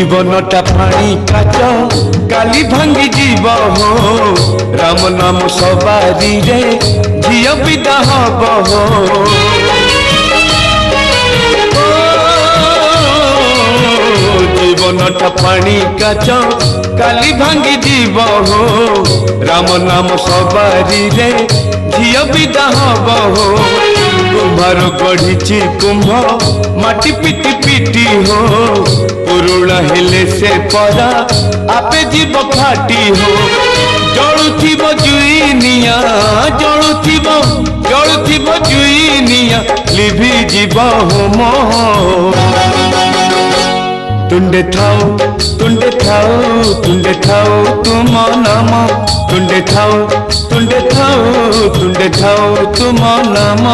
जीवनटा पानी काच काली भांगी जीव हो राम नाम सवारी रे झियो विदा हब हो जीवनटा पानी काच काली भांगी जीव हो राम नाम सवारी रे झियो विदा हब हो कुम्भार गढ़ी कुंभ माटी पिटी पिटी हो पुरुणा हेले से परा आपे जीव फाटी हो जलुथिब जुईनिया जलुथिब जुईनिया लिभि जीव होम तुंडे थाओ तुंडे थाओ तुम नाम तुंडे थाओ तुम नाम